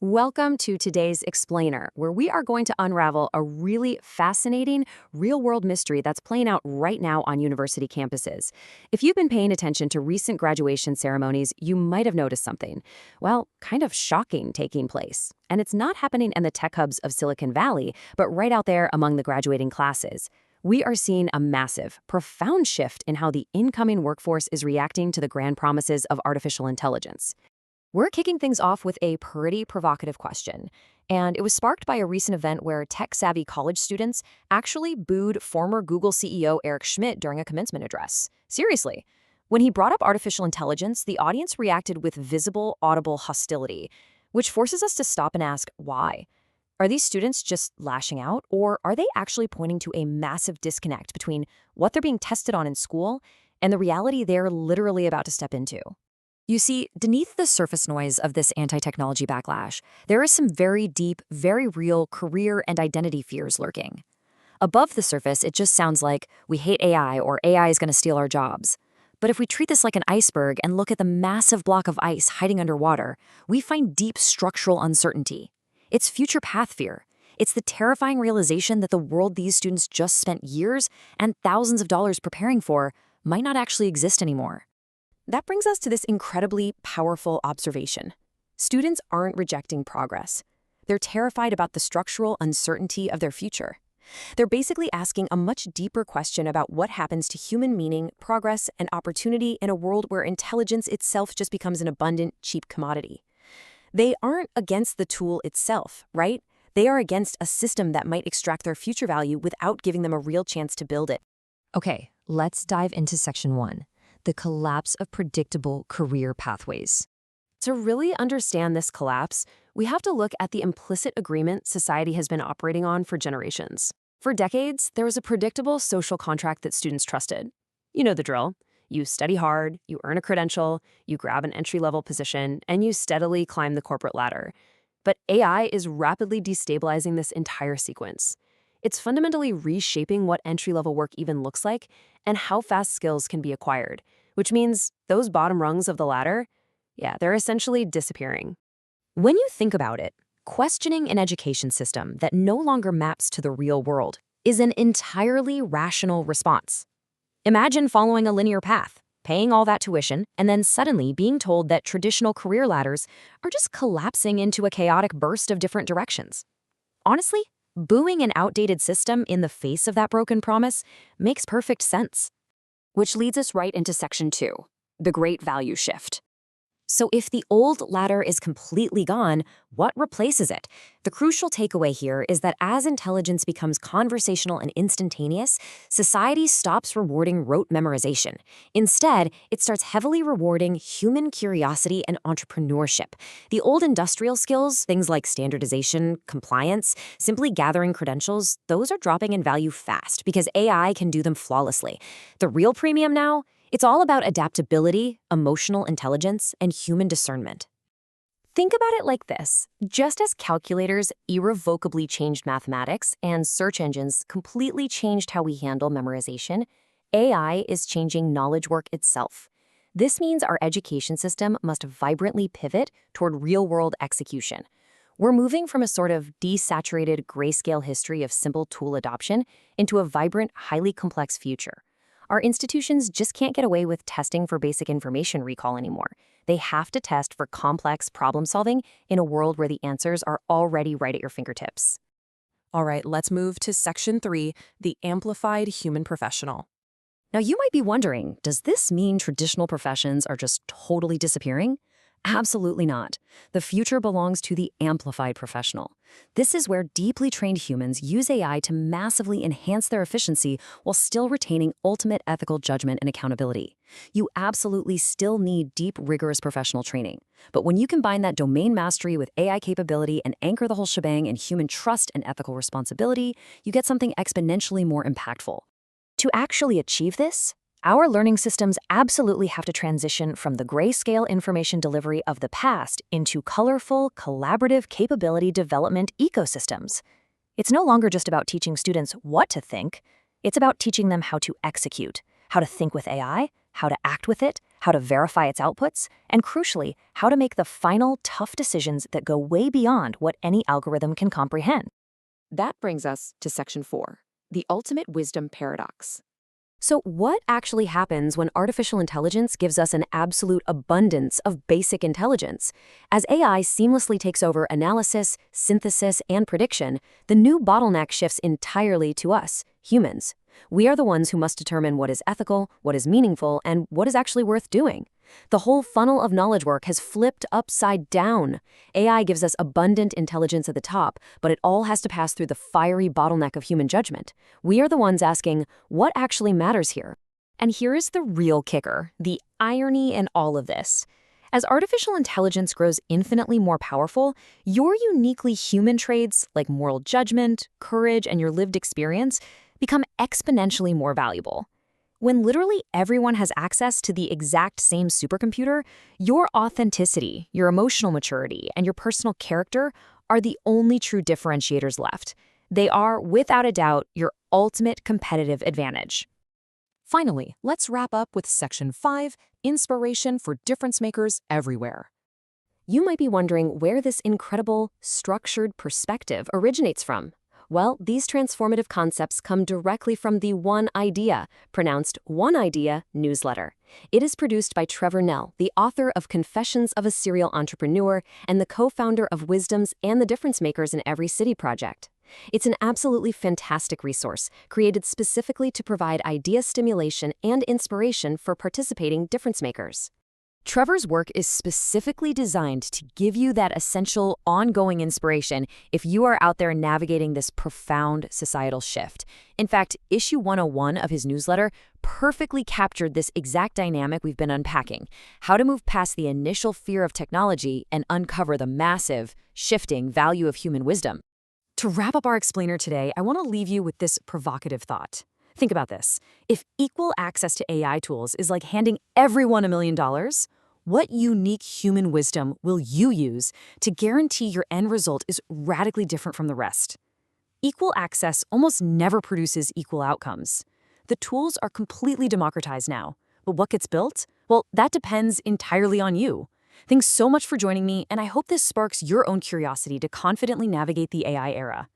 Welcome to today's Explainer, where we are going to unravel a really fascinating real-world mystery that's playing out right now on university campuses. If you've been paying attention to recent graduation ceremonies, you might have noticed something, well, kind of shocking taking place. And it's not happening in the tech hubs of Silicon Valley, but right out there among the graduating classes. We are seeing a massive, profound shift in how the incoming workforce is reacting to the grand promises of artificial intelligence. We're kicking things off with a pretty provocative question, and it was sparked by a recent event where tech-savvy college students actually booed former Google CEO Eric Schmidt during a commencement address. Seriously. When he brought up artificial intelligence, the audience reacted with visible, audible hostility, which forces us to stop and ask, why? Are these students just lashing out, or are they actually pointing to a massive disconnect between what they're being tested on in school and the reality they're literally about to step into? You see, beneath the surface noise of this anti-technology backlash, there is some very deep, very real career and identity fears lurking. Above the surface, it just sounds like we hate AI or AI is going to steal our jobs. But if we treat this like an iceberg and look at the massive block of ice hiding underwater, we find deep structural uncertainty. It's future path fear. It's the terrifying realization that the world these students just spent years and thousands of dollars preparing for might not actually exist anymore. That brings us to this incredibly powerful observation. Students aren't rejecting progress. They're terrified about the structural uncertainty of their future. They're basically asking a much deeper question about what happens to human meaning, progress, and opportunity in a world where intelligence itself just becomes an abundant, cheap commodity. They aren't against the tool itself, right? They are against a system that might extract their future value without giving them a real chance to build it. Okay, let's dive into Section 1. The collapse of predictable career pathways. To really understand this collapse, we have to look at the implicit agreement society has been operating on for generations. For decades, there was a predictable social contract that students trusted. You know the drill. You study hard, you earn a credential, you grab an entry-level position, and you steadily climb the corporate ladder. But AI is rapidly destabilizing this entire sequence. It's fundamentally reshaping what entry-level work even looks like and how fast skills can be acquired, which means those bottom rungs of the ladder, they're essentially disappearing. When you think about it, questioning an education system that no longer maps to the real world is an entirely rational response. Imagine following a linear path, paying all that tuition, and then suddenly being told that traditional career ladders are just collapsing into a chaotic burst of different directions. Honestly, booing an outdated system in the face of that broken promise makes perfect sense. Which leads us right into Section 2, the Great Value Shift. So if the old ladder is completely gone, what replaces it? The crucial takeaway here is that as intelligence becomes conversational and instantaneous, society stops rewarding rote memorization. Instead, it starts heavily rewarding human curiosity and entrepreneurship. The old industrial skills, things like standardization, compliance, simply gathering credentials, those are dropping in value fast because AI can do them flawlessly. The real premium now? It's all about adaptability, emotional intelligence, and human discernment. Think about it like this. Just as calculators irrevocably changed mathematics and search engines completely changed how we handle memorization, AI is changing knowledge work itself. This means our education system must vibrantly pivot toward real-world execution. We're moving from a sort of desaturated grayscale history of simple tool adoption into a vibrant, highly complex future. Our institutions just can't get away with testing for basic information recall anymore. They have to test for complex problem solving in a world where the answers are already right at your fingertips. All right, let's move to Section 3, the amplified human professional. Now you might be wondering, does this mean traditional professions are just totally disappearing? Absolutely not. The future belongs to the amplified professional. This is where deeply trained humans use AI to massively enhance their efficiency while still retaining ultimate ethical judgment and accountability. You absolutely still need deep, rigorous professional training. But when you combine that domain mastery with AI capability and anchor the whole shebang in human trust and ethical responsibility, you get something exponentially more impactful. To actually achieve this, our learning systems absolutely have to transition from the grayscale information delivery of the past into colorful, collaborative capability development ecosystems. It's no longer just about teaching students what to think. It's about teaching them how to execute, how to think with AI, how to act with it, how to verify its outputs, and crucially, how to make the final tough decisions that go way beyond what any algorithm can comprehend. That brings us to Section 4, the ultimate wisdom paradox. So, what actually happens when artificial intelligence gives us an absolute abundance of basic intelligence? As AI seamlessly takes over analysis, synthesis, and prediction, the new bottleneck shifts entirely to us, humans. We are the ones who must determine what is ethical, what is meaningful, and what is actually worth doing. The whole funnel of knowledge work has flipped upside down. AI gives us abundant intelligence at the top, but it all has to pass through the fiery bottleneck of human judgment. We are the ones asking, what actually matters here? And here is the real kicker, the irony in all of this. As artificial intelligence grows infinitely more powerful, your uniquely human traits like moral judgment, courage, and your lived experience become exponentially more valuable. When literally everyone has access to the exact same supercomputer, your authenticity, your emotional maturity, and your personal character are the only true differentiators left. They are, without a doubt, your ultimate competitive advantage. Finally, let's wrap up with Section 5, inspiration for difference makers everywhere. You might be wondering where this incredible, structured perspective originates from. Well, these transformative concepts come directly from the One Idea, pronounced One Idea, newsletter. It is produced by Trevor Nell, the author of Confessions of a Serial Entrepreneur and the co-founder of Wisdoms and the Difference Makers in Every City project. It's an absolutely fantastic resource, created specifically to provide idea stimulation and inspiration for participating difference makers. Trevor's work is specifically designed to give you that essential, ongoing inspiration if you are out there navigating this profound societal shift. In fact, issue 101 of his newsletter perfectly captured this exact dynamic we've been unpacking: how to move past the initial fear of technology and uncover the massive, shifting value of human wisdom. To wrap up our explainer today, I want to leave you with this provocative thought. Think about this. If equal access to AI tools is like handing everyone $1 million, what unique human wisdom will you use to guarantee your end result is radically different from the rest? Equal access almost never produces equal outcomes. The tools are completely democratized now, but what gets built? Well, that depends entirely on you. Thanks so much for joining me, and I hope this sparks your own curiosity to confidently navigate the AI era.